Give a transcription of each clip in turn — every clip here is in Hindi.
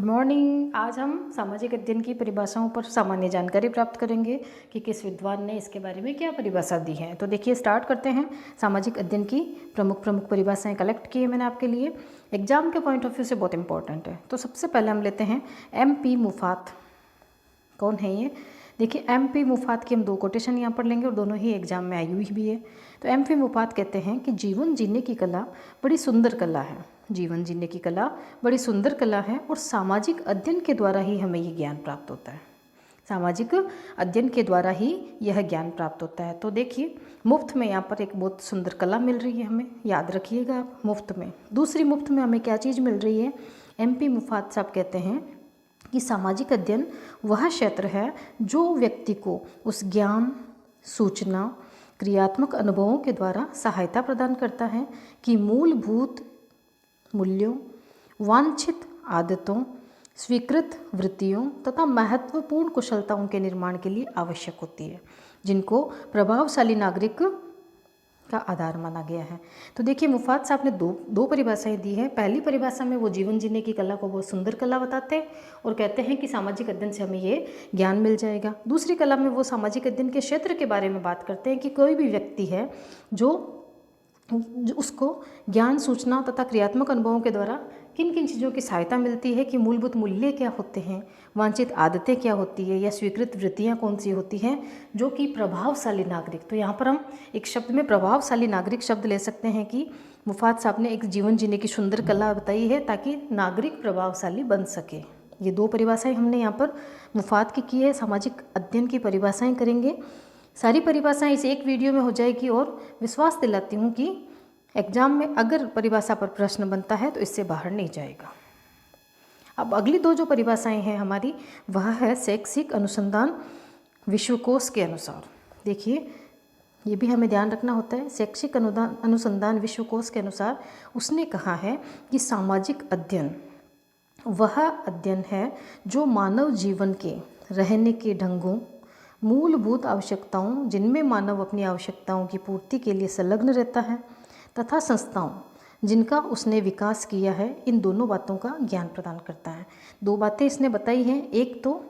मॉर्निंग। आज हम सामाजिक अध्ययन की परिभाषाओं पर सामान्य जानकारी प्राप्त करेंगे कि किस विद्वान ने इसके बारे में क्या परिभाषा दी है। तो देखिए स्टार्ट करते हैं। सामाजिक अध्ययन की प्रमुख परिभाषाएं कलेक्ट की है मैंने आपके लिए, एग्जाम के पॉइंट ऑफ व्यू से बहुत इंपॉर्टेंट है। तो सबसे पहले हम लेते हैं MP मुफात। कौन है ये? देखिए MP मुफात की हम दो कोटेशन यहाँ पर लेंगे और दोनों ही एग्जाम में आई हुई भी है। तो MP मुफात कहते हैं कि जीवन जीने की कला बड़ी सुंदर कला है। जीवन जीने की कला बड़ी सुंदर कला है और सामाजिक अध्ययन के द्वारा ही हमें ये ज्ञान प्राप्त होता है। सामाजिक अध्ययन के द्वारा ही यह ज्ञान प्राप्त होता है। तो देखिए मुफ्त में यहाँ पर एक बहुत सुंदर कला मिल रही है, हमें याद रखिएगा आप, मुफ्त में। दूसरी मुफ्त में हमें क्या चीज़ मिल रही है? MP मुफात साहब कहते हैं कि सामाजिक अध्ययन वह क्षेत्र है जो व्यक्ति को उस ज्ञान, सूचना, क्रियात्मक अनुभवों के द्वारा सहायता प्रदान करता है कि मूलभूत मूल्यों, वांछित आदतों, स्वीकृत वृत्तियों तथा महत्वपूर्ण कुशलताओं के निर्माण के लिए आवश्यक होती है, जिनको प्रभावशाली नागरिक का आधार माना गया है। तो देखिए मुफात साहब ने दो परिभाषाएं दी है। पहली परिभाषा में वो जीवन जीने की कला को बहुत सुंदर कला बताते हैं और कहते हैं कि सामाजिक अध्ययन से हमें ये ज्ञान मिल जाएगा। दूसरी कला में वो सामाजिक अध्ययन के क्षेत्र के बारे में बात करते हैं कि कोई भी व्यक्ति है जो उसको ज्ञान, सूचना तथा क्रियात्मक अनुभवों के द्वारा किन किन चीज़ों की सहायता मिलती है, कि मूलभूत मूल्य क्या होते हैं, वांछित आदतें क्या होती है, या स्वीकृत वृत्तियाँ कौन सी होती हैं, जो कि प्रभावशाली नागरिक। तो यहाँ पर हम एक शब्द में प्रभावशाली नागरिक शब्द ले सकते हैं कि मुफात साहब ने एक जीवन जीने की सुंदर कला बताई है ताकि नागरिक प्रभावशाली बन सके। ये दो परिभाषाएं हमने यहाँ पर मुफात की है। सामाजिक अध्ययन की परिभाषाएं करेंगे। सारी परिभाषाएं इस एक वीडियो में हो जाएगी और विश्वास दिलाती हूँ कि एग्जाम में अगर परिभाषा पर प्रश्न बनता है तो इससे बाहर नहीं जाएगा। अब अगली दो जो परिभाषाएं हैं हमारी, वह है शैक्षिक अनुसंधान विश्वकोश के अनुसार। देखिए ये भी हमें ध्यान रखना होता है। शैक्षिक अनुसंधान विश्वकोश के अनुसार उसने कहा है कि सामाजिक अध्ययन वह अध्ययन है जो मानव जीवन के रहने के ढंगों, मूलभूत आवश्यकताओं जिनमें मानव अपनी आवश्यकताओं की पूर्ति के लिए संलग्न रहता है, तथा संस्थाओं जिनका उसने विकास किया है, इन दोनों बातों का ज्ञान प्रदान करता है। दो बातें इसने बताई हैं। एक तो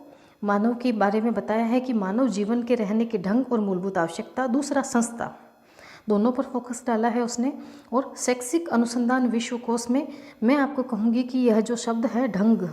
मानव के बारे में बताया है कि मानव जीवन के रहने के ढंग और मूलभूत आवश्यकता, दूसरा संस्था, दोनों पर फोकस डाला है उसने। और शैक्षिक अनुसंधान विश्वकोश में मैं आपको कहूँगी कि यह जो शब्द है ढंग,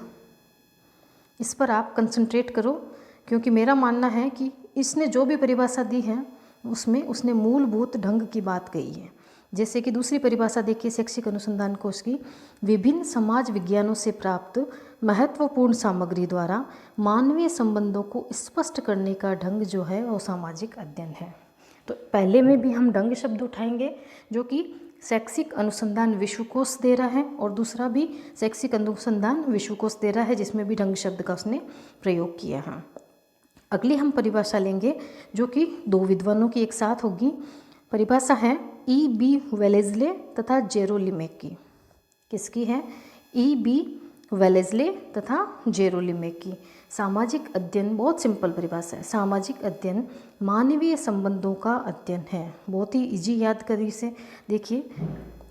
इस पर आप कंसंट्रेट करो, क्योंकि मेरा मानना है कि इसने जो भी परिभाषा दी है उसमें उसने मूलभूत ढंग की बात कही है। जैसे कि दूसरी परिभाषा देखिए शैक्षिक अनुसंधान कोश की, विभिन्न समाज विज्ञानों से प्राप्त महत्वपूर्ण सामग्री द्वारा मानवीय संबंधों को स्पष्ट करने का ढंग जो है वो सामाजिक अध्ययन है। तो पहले में भी हम ढंग शब्द उठाएंगे जो कि शैक्षिक अनुसंधान विश्वकोश दे रहा है, और दूसरा भी शैक्षिक अनुसंधान विश्वकोश दे रहा है जिसमें भी ढंग शब्द का उसने प्रयोग किया है। अगली हम परिभाषा लेंगे जो कि दो विद्वानों की एक साथ होगी। परिभाषा है E.B. वेलेज़ले तथा जेरोलिमेक की। किसकी है? E.B. वेलेज़ले तथा जेरोलिमेक की। सामाजिक अध्ययन बहुत सिंपल परिभाषा है। सामाजिक अध्ययन मानवीय संबंधों का अध्ययन है। बहुत ही इजी याद करिए इसे। देखिए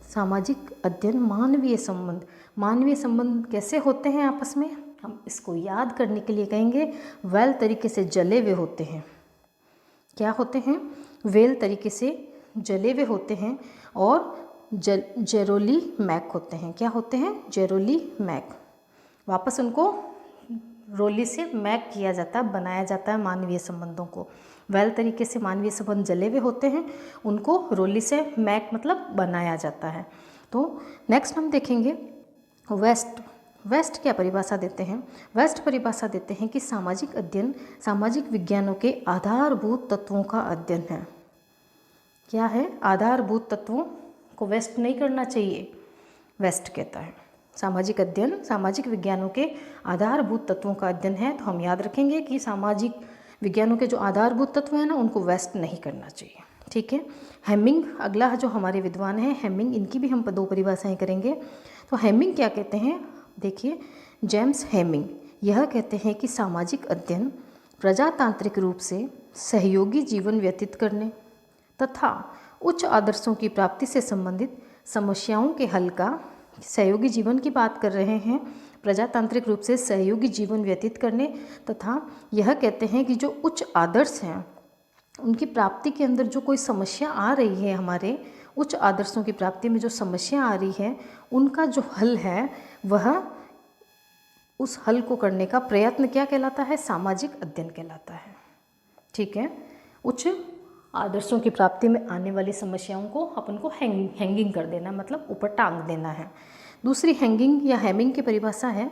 सामाजिक अध्ययन मानवीय संबंध कैसे होते हैं आपस में, हम इसको याद करने के लिए कहेंगे वेल तरीके से जले हुए होते हैं। क्या होते हैं? वेल तरीके से जले हुए होते हैं और जेरोली मैक होते हैं। क्या होते हैं? जेरोली मैक। वापस उनको रोली से मैक किया जाता है, बनाया जाता है मानवीय संबंधों को। वेल तरीके से मानवीय संबंध जले हुए होते हैं, उनको रोली से मैक मतलब बनाया जाता है। तो नेक्स्ट हम देखेंगे वेस्ट क्या परिभाषा देते हैं? वेस्ट परिभाषा देते हैं कि सामाजिक अध्ययन सामाजिक विज्ञानों के आधारभूत तत्वों का अध्ययन है। क्या है? आधारभूत तत्वों को वेस्ट नहीं करना चाहिए, वेस्ट कहता है सामाजिक अध्ययन सामाजिक विज्ञानों के आधारभूत तत्वों का अध्ययन है। तो हम याद रखेंगे कि सामाजिक विज्ञानों के जो आधारभूत तत्व हैं ना, उनको वेस्ट नहीं करना चाहिए। ठीक है। हेमिंग अगला जो हमारे विद्वान हैं हेमिंग, इनकी भी हम दो परिभाषाएं करेंगे। तो हेमिंग क्या कहते हैं? देखिए जेम्स हेमिंग यह कहते हैं कि सामाजिक अध्ययन प्रजातांत्रिक रूप से सहयोगी जीवन व्यतीत करने तथा उच्च आदर्शों की प्राप्ति से संबंधित समस्याओं के हल का, सहयोगी जीवन की बात कर रहे हैं, प्रजातांत्रिक रूप से सहयोगी जीवन व्यतीत करने तथा यह कहते हैं कि जो उच्च आदर्श हैं उनकी प्राप्ति के अंदर जो कोई समस्या आ रही है, हमारे उच्च आदर्शों की प्राप्ति में जो समस्या आ रही है उनका जो हल है वह उस हल को करने का प्रयत्न क्या कहलाता है? सामाजिक अध्ययन कहलाता है। ठीक है, उच्च आदर्शों की प्राप्ति में आने वाली समस्याओं को अपन को हैंगिंग कर देना, मतलब ऊपर टांग देना है। दूसरी हैंगिंग या हैमिंग की परिभाषा है,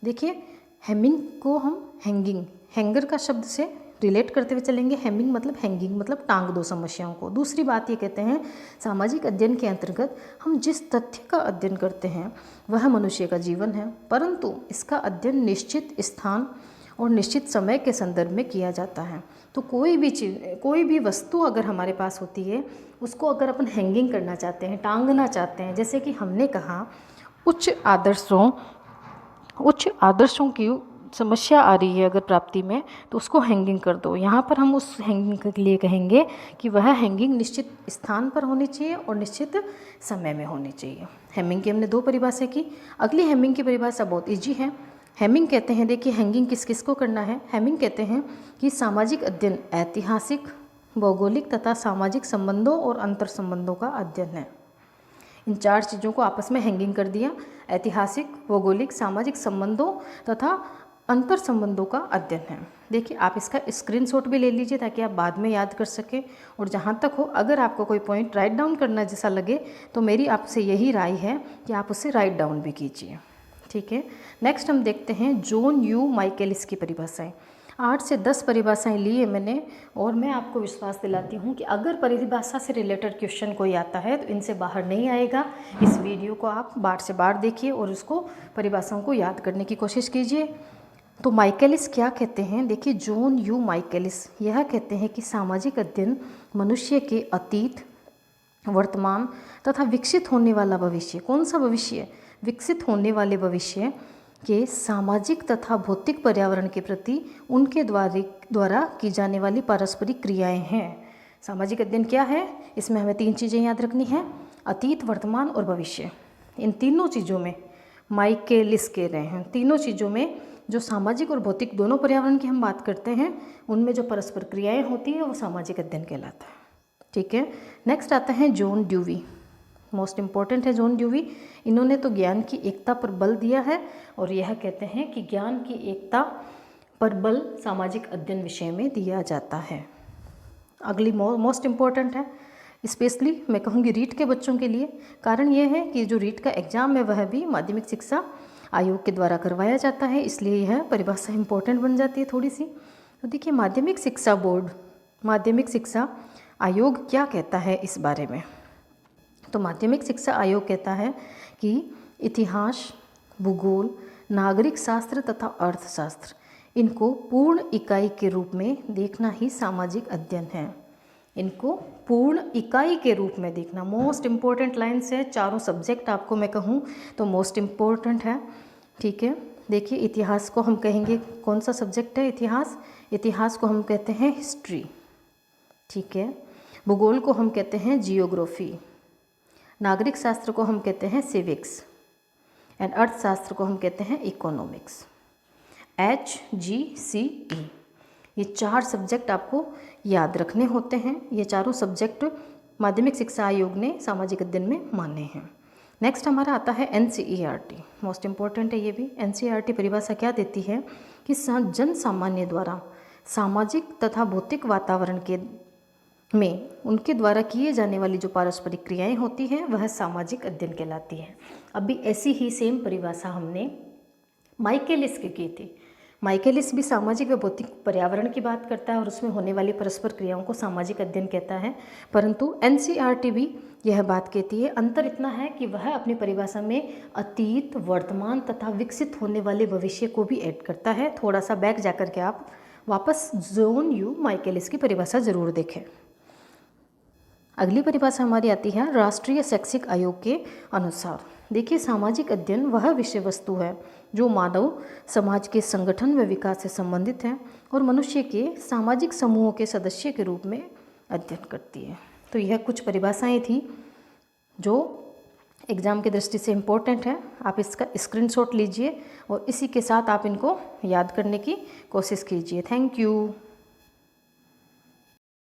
देखिए हैमिंग को हम हैंगर का शब्द से रिलेट करते हुए चलेंगे। हैमिंग मतलब हैंगिंग, मतलब टांग दो समस्याओं को। दूसरी बात ये कहते हैं सामाजिक अध्ययन के अंतर्गत हम जिस तथ्य का अध्ययन करते हैं वह मनुष्य का जीवन है, परंतु इसका अध्ययन निश्चित स्थान और निश्चित समय के संदर्भ में किया जाता है। तो कोई भी चीज़, कोई भी वस्तु अगर हमारे पास होती है उसको अगर अपन हैंगिंग करना चाहते हैं, टांगना चाहते हैं, जैसे कि हमने कहा उच्च आदर्शों की समस्या आ रही है अगर प्राप्ति में, तो उसको हैंगिंग कर दो। यहाँ पर हम उस हैंगिंग के लिए कहेंगे कि वह हैंगिंग निश्चित स्थान पर होनी चाहिए और निश्चित समय में होनी चाहिए। हैमिंग की हमने 2 परिभाषा की। अगली हैमिंग की परिभाषा बहुत ईजी है। हैमिंग कहते हैं, देखिए हैंगिंग किस किस को करना है। हैमिंग कहते हैं कि सामाजिक अध्ययन ऐतिहासिक, भौगोलिक तथा सामाजिक संबंधों और अंतर संबंधों का अध्ययन है। इन 4 चीज़ों को आपस में हैंगिंग कर दिया। ऐतिहासिक, भौगोलिक, सामाजिक संबंधों तथा अंतर संबंधों का अध्ययन है। देखिए आप इसका स्क्रीनशॉट भी ले लीजिए ताकि आप बाद में याद कर सकें। और जहाँ तक हो, अगर आपको कोई पॉइंट राइट डाउन करना जैसा लगे तो मेरी आपसे यही राय है कि आप उसे राइट डाउन भी कीजिए। ठीक है, नेक्स्ट हम देखते हैं जॉन यू माइकेलिस की परिभाषाएं। 8 से 10 परिभाषाएं ली है मैंने, और मैं आपको विश्वास दिलाती हूँ कि अगर परिभाषा से रिलेटेड क्वेश्चन कोई आता है तो इनसे बाहर नहीं आएगा। इस वीडियो को आप बार से बार देखिए और उसको परिभाषाओं को याद करने की कोशिश कीजिए। तो माइकेलिस क्या कहते हैं? देखिए जॉन यू माइकेलिस यह कहते हैं कि सामाजिक अध्ययन मनुष्य के अतीत, वर्तमान तथा विकसित होने वाला भविष्य, कौन सा भविष्य? विकसित होने वाले भविष्य के सामाजिक तथा भौतिक पर्यावरण के प्रति उनके द्वारा की जाने वाली पारस्परिक क्रियाएं हैं। सामाजिक अध्ययन क्या है? इसमें हमें 3 चीज़ें याद रखनी है, अतीत, वर्तमान और भविष्य। इन तीनों चीज़ों में माइकेलिस कह रहे हैं, तीनों चीज़ों में जो सामाजिक और भौतिक दोनों पर्यावरण की हम बात करते हैं उनमें जो परस्पर क्रियाएं होती है वो सामाजिक अध्ययन कहलाता है। ठीक है, नेक्स्ट आता है जॉन ड्यूवी। मोस्ट इम्पॉर्टेंट है जॉन ड्यूवी। इन्होंने तो ज्ञान की एकता पर बल दिया है और यह कहते हैं कि ज्ञान की एकता पर बल सामाजिक अध्ययन विषय में दिया जाता है। अगली मोस्ट इम्पॉर्टेंट है, स्पेशली मैं कहूँगी रीट के बच्चों के लिए। कारण यह है कि जो रीट का एग्ज़ाम है वह भी माध्यमिक शिक्षा आयोग के द्वारा करवाया जाता है, इसलिए यह परिभाषा इम्पोर्टेंट बन जाती है थोड़ी सी। तो देखिए माध्यमिक शिक्षा बोर्ड, माध्यमिक शिक्षा आयोग क्या कहता है इस बारे में? तो माध्यमिक शिक्षा आयोग कहता है कि इतिहास, भूगोल, नागरिक शास्त्र तथा अर्थशास्त्र इनको पूर्ण इकाई के रूप में देखना ही सामाजिक अध्ययन है। इनको पूर्ण इकाई के रूप में देखना मोस्ट इम्पोर्टेंट लाइन्स है। चारों सब्जेक्ट आपको मैं कहूँ तो मोस्ट इम्पोर्टेंट है। ठीक है, देखिए इतिहास को हम कहेंगे, कौन सा सब्जेक्ट है इतिहास? इतिहास को हम कहते हैं हिस्ट्री। ठीक है, भूगोल को हम कहते हैं जियोग्राफी, नागरिक शास्त्र को हम कहते हैं सिविक्स एंड अर्थशास्त्र को हम कहते हैं इकोनॉमिक्स। HGCE ये 4 सब्जेक्ट आपको याद रखने होते हैं। ये चारों सब्जेक्ट माध्यमिक शिक्षा आयोग ने सामाजिक अध्ययन में माने हैं। नेक्स्ट हमारा आता है NCERT। मोस्ट इम्पॉर्टेंट है ये भी। NCERT परिभाषा क्या देती है कि जन सामान्य द्वारा सामाजिक तथा भौतिक वातावरण के में उनके द्वारा किए जाने वाली जो पारस्परिक क्रियाएं होती हैं वह सामाजिक अध्ययन कहलाती है। अभी ऐसी ही सेम परिभाषा हमने माइकेलिस की थी। माइकेलिस भी सामाजिक व भौतिक पर्यावरण की बात करता है और उसमें होने वाली परस्पर क्रियाओं को सामाजिक अध्ययन कहता है, परंतु NCERT भी यह बात कहती है। अंतर इतना है कि वह अपनी परिभाषा में अतीत, वर्तमान तथा विकसित होने वाले भविष्य को भी ऐड करता है। थोड़ा सा बैक जाकर के आप वापस जॉन यू माइकेलिस की परिभाषा जरूर देखें। अगली परिभाषा हमारी आती है राष्ट्रीय शैक्षिक आयोग के अनुसार। देखिए सामाजिक अध्ययन वह विषय वस्तु है जो मानव समाज के संगठन व विकास से संबंधित है और मनुष्य के सामाजिक समूहों के सदस्य के रूप में अध्ययन करती है। तो यह कुछ परिभाषाएं थी जो एग्ज़ाम की दृष्टि से इम्पोर्टेंट है। आप इसका स्क्रीनशॉट लीजिए और इसी के साथ आप इनको याद करने की कोशिश कीजिए। Thank you.